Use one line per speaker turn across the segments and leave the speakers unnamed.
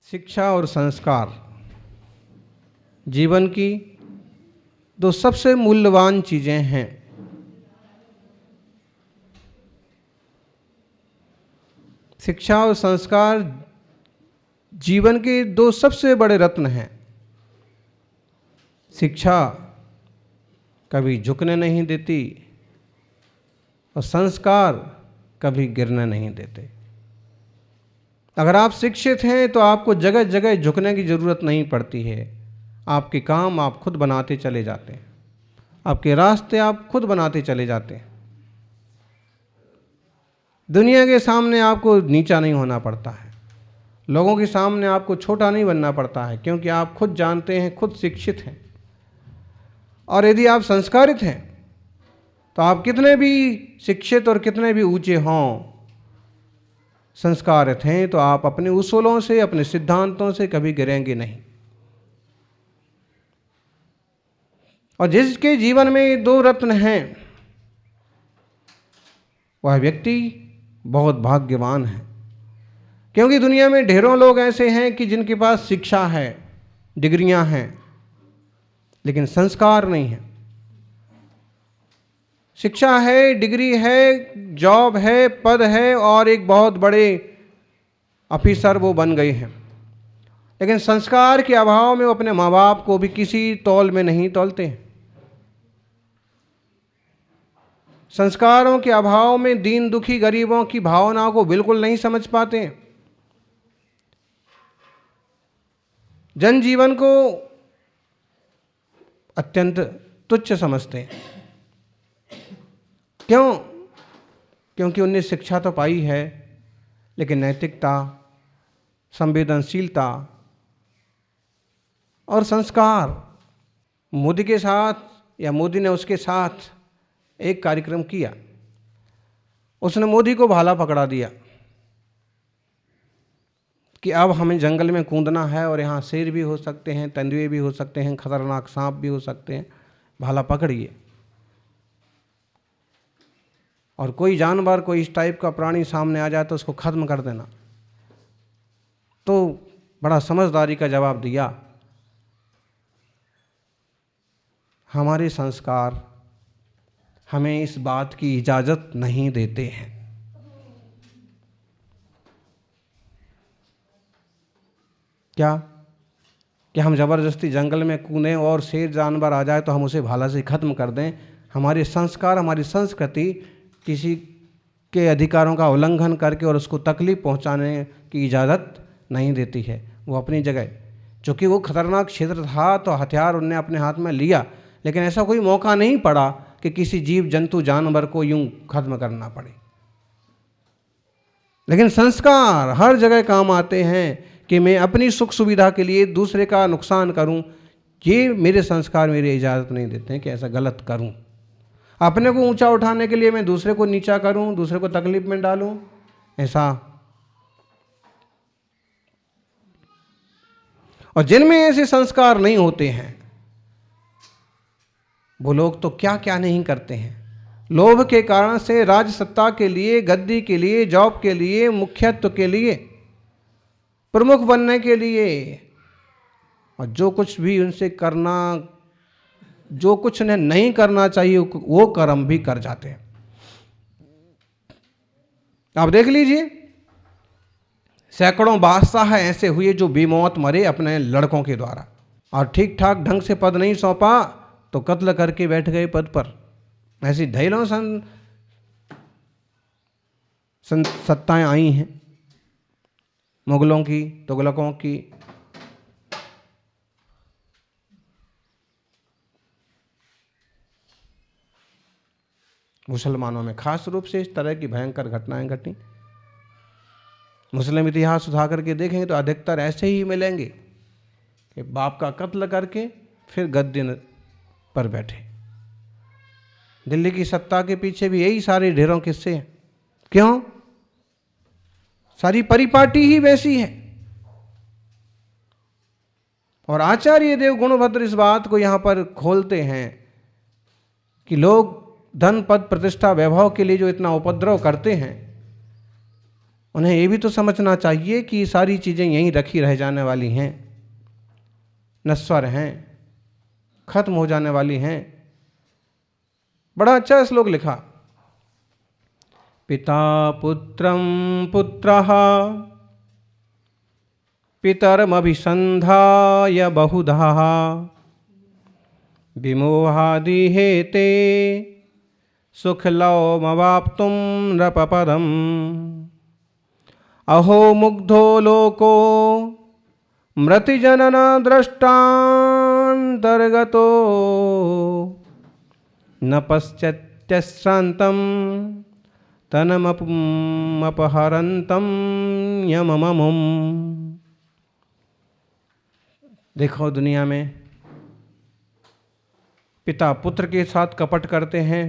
शिक्षा और संस्कार जीवन की दो सबसे मूल्यवान चीजें हैं। शिक्षा और संस्कार जीवन के दो सबसे बड़े रत्न हैं। शिक्षा कभी झुकने नहीं देती और संस्कार कभी गिरने नहीं देते। अगर आप शिक्षित हैं तो आपको जगह जगह झुकने की ज़रूरत नहीं पड़ती है। आपके काम आप खुद बनाते चले जाते हैं, आपके रास्ते आप खुद बनाते चले जाते हैं। दुनिया के सामने आपको नीचा नहीं होना पड़ता है, लोगों के सामने आपको छोटा नहीं बनना पड़ता है, क्योंकि आप खुद जानते हैं, खुद शिक्षित हैं। और यदि आप संस्कारित हैं तो आप कितने भी शिक्षित और कितने भी ऊंचे हों, संस्कारित हैं तो आप अपने उसूलों से, अपने सिद्धांतों से कभी गिरेंगे नहीं। और जिसके जीवन में दो रत्न हैं वह व्यक्ति बहुत भाग्यवान है, क्योंकि दुनिया में ढेरों लोग ऐसे हैं कि जिनके पास शिक्षा है, डिग्रियां हैं, लेकिन संस्कार नहीं है। शिक्षा है, डिग्री है, जॉब है, पद है और एक बहुत बड़े ऑफिसर वो बन गए हैं, लेकिन संस्कार के अभाव में वो अपने माँ बाप को भी किसी तौल में नहीं तौलते हैं। संस्कारों के अभाव में दीन दुखी गरीबों की भावनाओं को बिल्कुल नहीं समझ पाते हैं। जनजीवन को अत्यंत तुच्छ समझते हैं। क्यों? क्योंकि उन्हें शिक्षा तो पाई है, लेकिन नैतिकता, संवेदनशीलता और संस्कार। मोदी के साथ या मोदी ने उसके साथ एक कार्यक्रम किया, उसने मोदी को भाला पकड़ा दिया कि अब हमें जंगल में कूदना है और यहाँ शेर भी हो सकते हैं, तेंदुए भी हो सकते हैं, खतरनाक सांप भी हो सकते हैं, भाला पकड़िए। और कोई जानवर, कोई इस टाइप का प्राणी सामने आ जाए तो उसको खत्म कर देना। तो बड़ा समझदारी का जवाब दिया। हमारे संस्कार हमें इस बात की इजाज़त नहीं देते हैं। क्या कि हम ज़बरदस्ती जंगल में कूदें और शेर जानवर आ जाए तो हम उसे भाला से ख़त्म कर दें? हमारे संस्कार, हमारी संस्कृति किसी के अधिकारों का उल्लंघन करके और उसको तकलीफ पहुंचाने की इजाज़त नहीं देती है। वो अपनी जगह, चूँकि वो खतरनाक क्षेत्र था तो हथियार उनने अपने हाथ में लिया, लेकिन ऐसा कोई मौका नहीं पड़ा कि किसी जीव जंतु जानवर को यूं खत्म करना पड़े। लेकिन संस्कार हर जगह काम आते हैं कि मैं अपनी सुख सुविधा के लिए दूसरे का नुकसान करूं। ये मेरे संस्कार मेरी इजाज़त नहीं देते हैं कि ऐसा गलत करूं। अपने को ऊंचा उठाने के लिए मैं दूसरे को नीचा करूं, दूसरे को तकलीफ में डालूं, ऐसा। और जिनमें ऐसे संस्कार नहीं होते हैं वो लोग तो क्या क्या नहीं करते हैं। लोभ के कारण से राज सत्ता के लिए, गद्दी के लिए, जॉब के लिए, मुख्यत्व के लिए, प्रमुख बनने के लिए, और जो कुछ भी उनसे करना, जो कुछ उन्हें नहीं करना चाहिए वो कर्म भी कर जाते हैं। आप देख लीजिए, सैकड़ों बादशाह ऐसे हुए जो बेमौत मरे अपने लड़कों के द्वारा, और ठीक ठाक ढंग से पद नहीं सौंपा तो कत्ल करके बैठ गए पद पर। ऐसी ढेरों सत्ताएं आई हैं, मुगलों की, तुगलकों की। मुसलमानों में खास रूप से इस तरह की भयंकर घटनाएं घटी। मुस्लिम इतिहास उठा करके देखेंगे तो अधिकतर ऐसे ही मिलेंगे कि बाप का कत्ल करके फिर गद्दी पर बैठे। दिल्ली की सत्ता के पीछे भी यही सारे ढेरों किस्से हैं। क्यों? सारी परिपाटी ही वैसी है। और आचार्य देव गुणभद्र इस बात को यहाँ पर खोलते हैं कि लोग धन पद प्रतिष्ठा वैभव के लिए जो इतना उपद्रव करते हैं, उन्हें ये भी तो समझना चाहिए कि ये सारी चीज़ें यहीं रखी रह जाने वाली हैं, नश्वर हैं, खत्म हो जाने वाली हैं। बड़ा अच्छा श्लोक लिखा, पिता पुत्रम पुत्रः पितरमभिसंधाय बहुधा विमोहादिहेते सुखलौमवाप्तुं नृपपदम् अहो मुग्धो लोको मृतिजनन दृष्टान्तर्गतो न पश्यत्यश्रान्तं तनमपहरन्तं यमममुम्। देखो दुनिया में पिता पुत्र के साथ कपट करते हैं,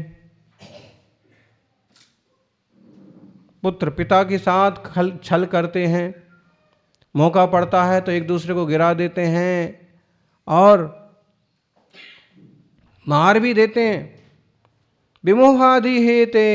पुत्र पिता के साथ छल करते हैं, मौका पड़ता है तो एक दूसरे को गिरा देते हैं और मार भी देते हैं। विमोहादि हेते,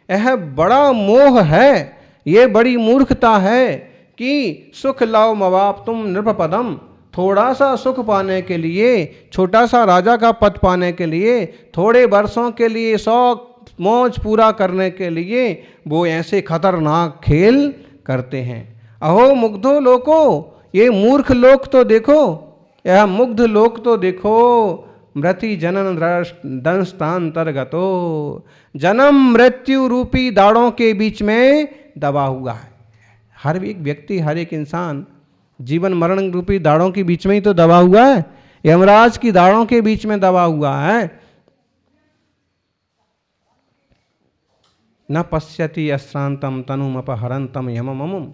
यह बड़ा मोह है, ये बड़ी मूर्खता है कि सुख लाओ मवाप तुम नृपपदम, थोड़ा सा सुख पाने के लिए, छोटा सा राजा का पद पाने के लिए, थोड़े वर्षों के लिए शौक मौज पूरा करने के लिए वो ऐसे खतरनाक खेल करते हैं। अहो मुग्धो लोको, ये मूर्ख लोक तो देखो, यह मुग्ध लोक तो देखो, मृति जनन दंष्टांतर्गतो, जन्म मृत्यु रूपी दाड़ों के बीच में दबा हुआ है। हर एक व्यक्ति, हर एक इंसान जीवन मरण रूपी दाड़ों के बीच में ही तो दबा हुआ है, यमराज की दाड़ों के बीच में दबा हुआ है। न पश्यति अश्रांतम तनुम अपहरंतम यमममुम,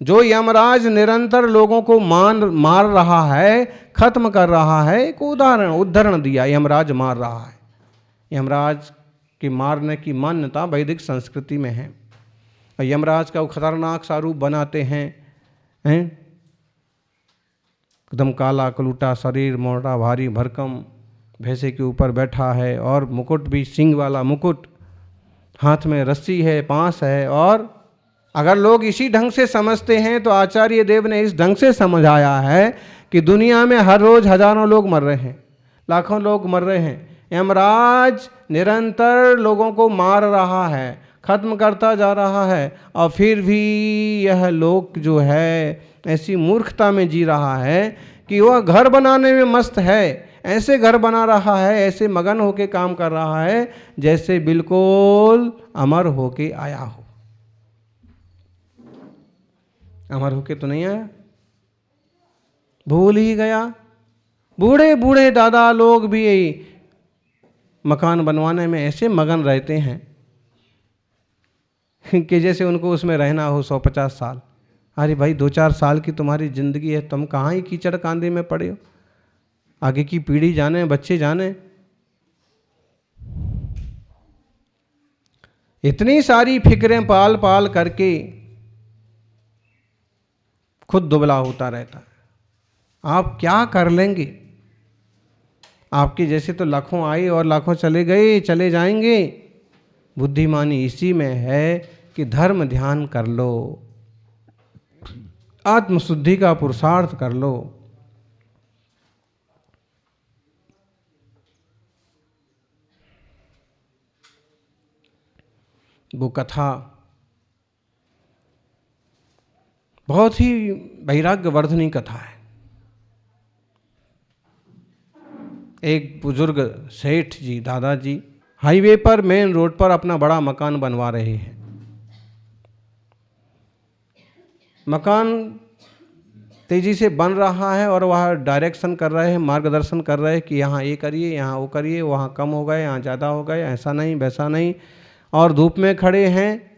जो यमराज निरंतर लोगों को मार रहा है, खत्म कर रहा है। एक उदाहरण दिया, यमराज मार रहा है। यमराज के मारने की मान्यता वैदिक संस्कृति में है। और यमराज का वो खतरनाक सा रूप बनाते हैं, एकदम काला कलूटा शरीर, मोटा भारी भरकम, भैंसे के ऊपर बैठा है और मुकुट भी सिंह वाला मुकुट, हाथ में रस्सी है, पांस है। और अगर लोग इसी ढंग से समझते हैं तो आचार्य देव ने इस ढंग से समझाया है कि दुनिया में हर रोज हजारों लोग मर रहे हैं, लाखों लोग मर रहे हैं। यमराज निरंतर लोगों को मार रहा है, खत्म करता जा रहा है, और फिर भी यह लोक जो है ऐसी मूर्खता में जी रहा है कि वह घर बनाने में मस्त है, ऐसे घर बना रहा है, ऐसे मगन होके काम कर रहा है जैसे बिल्कुल अमर होके आया हो। अमर होके तो नहीं आया, भूल ही गया। बूढ़े बूढ़े दादा लोग भी मकान बनवाने में ऐसे मगन रहते हैं कि जैसे उनको उसमें रहना हो 150 साल। अरे भाई 2-4 साल की तुम्हारी जिंदगी है, तुम कहाँ ही कीचड़ कांदे में पड़े हो, आगे की पीढ़ी जाने, बच्चे जाने। इतनी सारी फिक्रें पाल पाल करके खुद दुबला होता रहता है। आप क्या कर लेंगे? आपके जैसे तो लाखों आए और लाखों चले गए, चले जाएंगे। बुद्धिमानी इसी में है कि धर्म ध्यान कर लो, आत्मशुद्धि का पुरुषार्थ कर लो। वो कथा बहुत ही वैराग्यवर्धनी कथा है। एक बुजुर्ग सेठ जी, दादाजी, हाईवे पर, मेन रोड पर अपना बड़ा मकान बनवा रहे हैं। मकान तेजी से बन रहा है और वह डायरेक्शन कर रहे हैं, मार्गदर्शन कर रहे हैं कि यहाँ ये करिए, यहाँ वो करिए, वहाँ कम हो गए, यहाँ ज़्यादा हो गए, ऐसा नहीं वैसा नहीं। और धूप में खड़े हैं,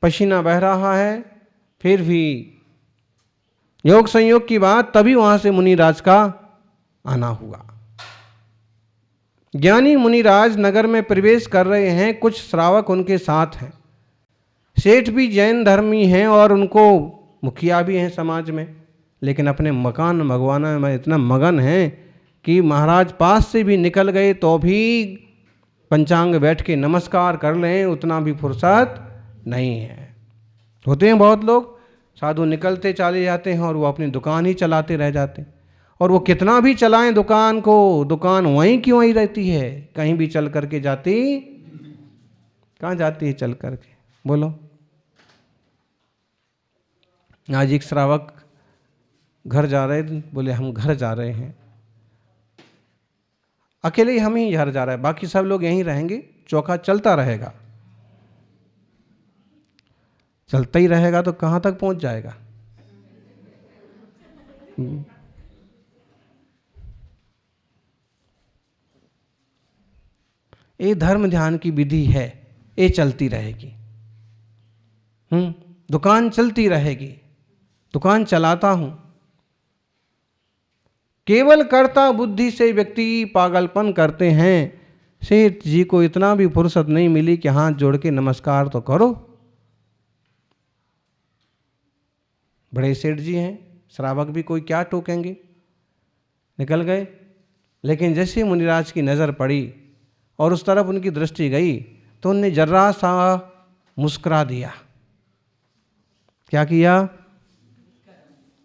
पसीना बह रहा है, फिर भी योग संयोग की बात, तभी वहाँ से मुनिराज का आना हुआ। ज्ञानी मुनिराज नगर में प्रवेश कर रहे हैं, कुछ श्रावक उनके साथ हैं। सेठ भी जैन धर्मी हैं और उनको मुखिया भी हैं समाज में, लेकिन अपने मकान भगवाना में इतना मगन हैं कि महाराज पास से भी निकल गए तो भी पंचांग बैठ के नमस्कार कर लें, उतना भी फुर्सत नहीं है। होते हैं बहुत लोग, साधु निकलते चले जाते हैं और वो अपनी दुकान ही चलाते रह जाते हैं, और वो कितना भी चलाएं दुकान को, दुकान वहीं की वहीं रहती है, कहीं भी चल करके जाती, कहाँ जाती है चल करके, बोलो। आज एक श्रावक घर जा रहे थे, बोले हम घर जा रहे हैं, अकेले ही हम ही घर जा रहे हैं, बाकी सब लोग यहीं रहेंगे, चौका चलता रहेगा। चलता ही रहेगा तो कहाँ तक पहुंच जाएगा। ये धर्म ध्यान की विधि है, ये चलती रहेगी। दुकान चलती रहेगी, दुकान चलाता हूं। केवल कर्ता बुद्धि से व्यक्ति पागलपन करते हैं। सेठ जी को इतना भी फुर्सत नहीं मिली कि हाथ जोड़ के नमस्कार तो करो। बड़े सेठ जी हैं, श्रावक भी कोई क्या टोकेंगे, निकल गए। लेकिन जैसे मुनिराज की नज़र पड़ी और उस तरफ उनकी दृष्टि गई तो उनने जर्रा सा मुस्कुरा दिया। क्या किया?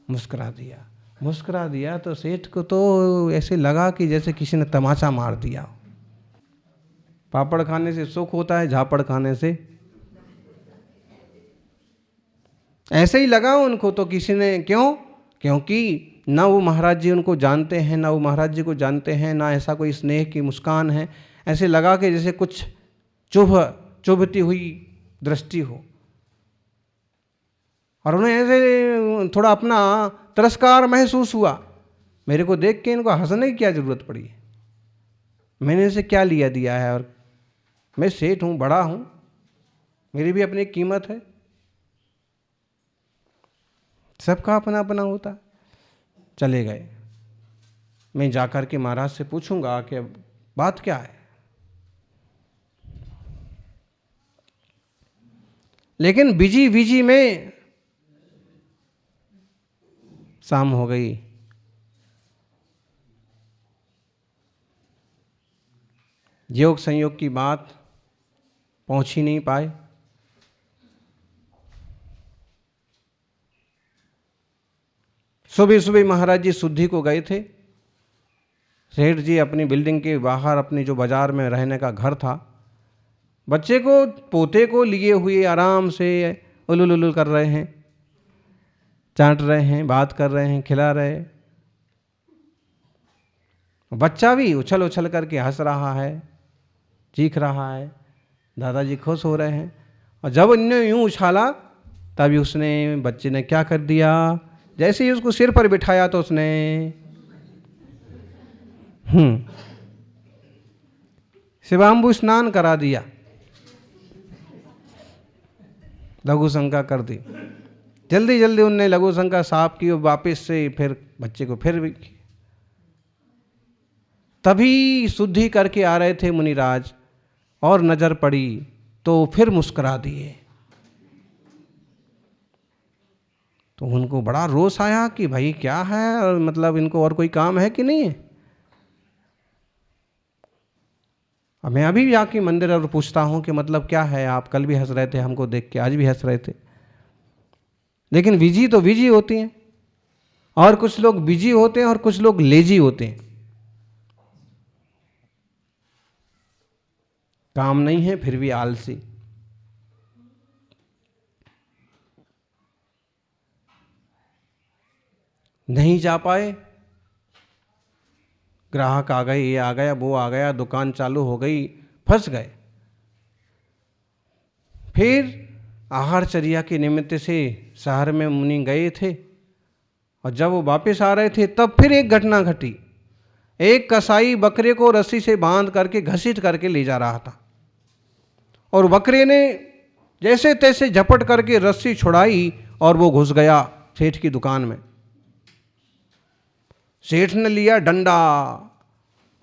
मुस्कुरा दिया। मुस्कुरा दिया तो सेठ को तो ऐसे लगा कि जैसे किसी ने तमाचा मार दिया। पापड़ खाने से सुख होता है, झापड़ खाने से ऐसे ही लगा उनको तो किसी ने। क्यों? क्योंकि ना वो महाराज जी उनको जानते हैं, ना वो महाराज जी को जानते हैं, ना ऐसा कोई स्नेह की मुस्कान है। ऐसे लगा कि जैसे कुछ चुभती हुई दृष्टि हो, और उन्हें ऐसे थोड़ा अपना तिरस्कार महसूस हुआ। मेरे को देख के इनको हंसने की क्या जरूरत पड़ी है, मैंने इसे क्या लिया दिया है, और मैं सेठ हूँ, बड़ा हूँ, मेरी भी अपनी कीमत है। सबका अपना अपना होता। चले गए। मैं जाकर के महाराज से पूछूंगा कि बात क्या है। लेकिन बिजी बिजी में शाम हो गई। योग संयोग की बात पहुंच ही नहीं पाए। सुबह सुबह महाराज जी शुद्धि को गए थे। सेठ जी अपनी बिल्डिंग के बाहर, अपनी जो बाजार में रहने का घर था, बच्चे को, पोते को लिए हुए आराम से उलुल उलुल कर रहे हैं, चाट रहे हैं, बात कर रहे हैं, खिला रहे। बच्चा भी उछल उछल करके हंस रहा है, चीख रहा है, दादाजी खुश हो रहे हैं। और जब इन्होंने यूं उछाला तभी उसने, बच्चे ने क्या कर दिया, जैसे ही उसको सिर पर बिठाया तो उसने शिवाम्बु स्नान करा दिया, लघु शंका कर दी। जल्दी जल्दी उनने लघु शंका साफ की और वापस से फिर बच्चे को फिर भी। तभी शुद्धि करके आ रहे थे मुनिराज और नजर पड़ी तो फिर मुस्कुरा दिए। तो उनको बड़ा रोष आया कि भाई क्या है, और मतलब इनको और कोई काम है कि नहीं है। अब मैं अभी जाके मंदिर और पूछता हूँ कि मतलब क्या है, आप कल भी हंस रहे थे हमको देख के, आज भी हंस रहे थे। लेकिन बिजी तो बिजी होती हैं, और कुछ लोग बिजी होते हैं और कुछ लोग लेजी होते हैं। काम नहीं है फिर भी आलसी। नहीं जा पाए, ग्राहक आ गए, ये आ गया, वो आ गया, दुकान चालू हो गई, फंस गए। फिर आहारचर्या के निमित्त से शहर में मुनि गए थे, और जब वो वापस आ रहे थे तब फिर एक घटना घटी। एक कसाई बकरे को रस्सी से बांध करके घसीट करके ले जा रहा था, और बकरे ने जैसे तैसे झपट करके रस्सी छुड़ाई और वो घुस गया सेठ की दुकान में। सेठ ने लिया डंडा,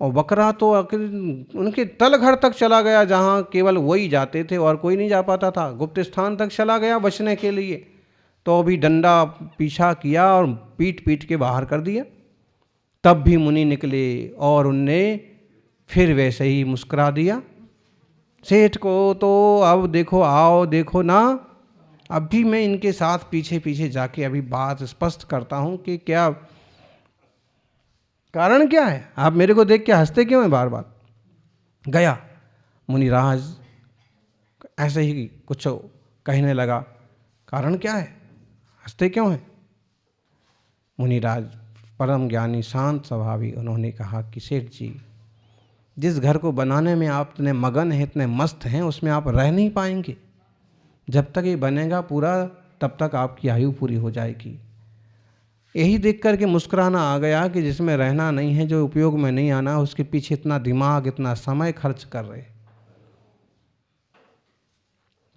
और बकरा तो उनके तल घर तक चला गया, जहाँ केवल वही जाते थे और कोई नहीं जा पाता था। गुप्त स्थान तक चला गया बचने के लिए, तो अभी डंडा पीछा किया और पीट पीट के बाहर कर दिया। तब भी मुनि निकले और उनने फिर वैसे ही मुस्कुरा दिया। सेठ को तो अब देखो, आओ देखो ना, अभी मैं इनके साथ पीछे पीछे जाके अभी बात स्पष्ट करता हूं कि क्या कारण क्या है, आप मेरे को देख के हंसते क्यों हैं बार बार। गया मुनिराज ऐसे ही कुछ कहने लगा, कारण क्या है, हंसते क्यों हैं। मुनिराज परम ज्ञानी शांत स्वभावी, उन्होंने कहा कि सेठ जी, जिस घर को बनाने में आप इतने मगन हैं, इतने मस्त हैं, उसमें आप रह नहीं पाएंगे। जब तक ये बनेगा पूरा तब तक आपकी आयु पूरी हो जाएगी। यही देख कर के मुस्कुराना आ गया कि जिसमें रहना नहीं है, जो उपयोग में नहीं आना, उसके पीछे इतना दिमाग इतना समय खर्च कर रहे।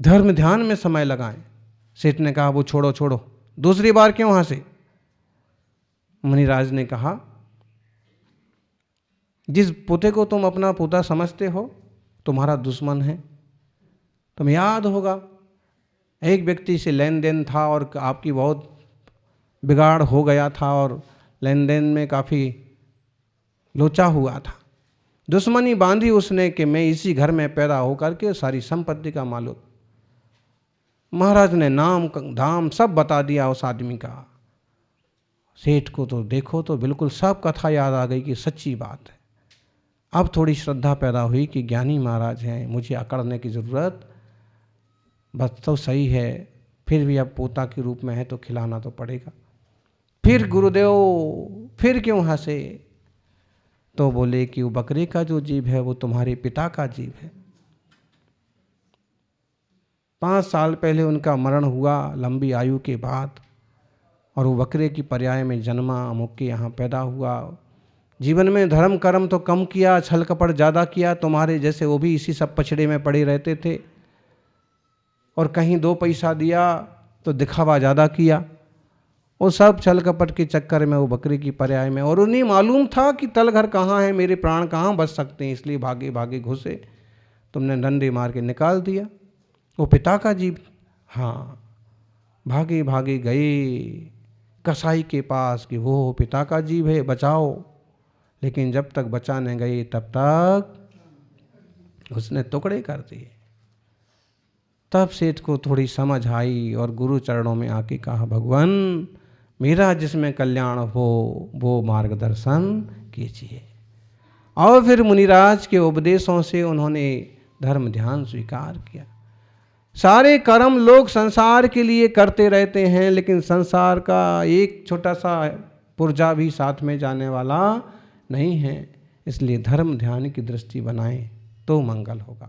धर्म ध्यान में समय लगाएं। सेठ ने कहा वो छोड़ो छोड़ो, दूसरी बार क्यों हंसे। मुनिराज ने कहा जिस पोते को तुम अपना पोता समझते हो तुम्हारा दुश्मन है। तुम्हें याद होगा एक व्यक्ति से लेन देन था और आपकी बहुत बिगाड़ हो गया था और लेन देन में काफ़ी लोचा हुआ था। दुश्मनी बांधी उसने कि मैं इसी घर में पैदा होकर के सारी संपत्ति का मालिक। महाराज ने नाम धाम सब बता दिया उस आदमी का। सेठ को तो देखो तो बिल्कुल सब कथा याद आ गई कि सच्ची बात है। अब थोड़ी श्रद्धा पैदा हुई कि ज्ञानी महाराज हैं, मुझे अकड़ने की ज़रूरत, बस तो सही है, फिर भी अब पोता के रूप में है तो खिलाना तो पड़ेगा। फिर गुरुदेव फिर क्यों हंसे, तो बोले कि वो बकरे का जो जीव है वो तुम्हारे पिता का जीव है। 5 साल पहले उनका मरण हुआ लंबी आयु के बाद, और वो बकरे की पर्याय में जन्मा, अमुक के यहाँ पैदा हुआ। जीवन में धर्म कर्म तो कम किया, छल कपट ज़्यादा किया। तुम्हारे जैसे वो भी इसी सब पछड़े में पड़े रहते थे, और कहीं 2 पैसा दिया तो दिखावा ज़्यादा किया। वो सब छल कपट के चक्कर में वो बकरी की पर्याय में, और उन्हें मालूम था कि तल घर कहाँ है, मेरे प्राण कहाँ बच सकते हैं, इसलिए भागे भागे घुसे, तुमने डंडे मार के निकाल दिया। वो पिता का जीव, हाँ, भागे भागे गए कसाई के पास कि वो पिता का जीव है, बचाओ। लेकिन जब तक बचाने गए तब तक उसने टुकड़े कर दिए। तब सेठ को थोड़ी समझ आई और गुरु चरणों में आके कहा, भगवान मेरा जिसमें कल्याण हो वो मार्गदर्शन कीजिए। और फिर मुनिराज के उपदेशों से उन्होंने धर्म ध्यान स्वीकार किया। सारे कर्म लोग संसार के लिए करते रहते हैं, लेकिन संसार का एक छोटा सा पुर्जा भी साथ में जाने वाला नहीं है। इसलिए धर्म ध्यान की दृष्टि बनाएं तो मंगल होगा।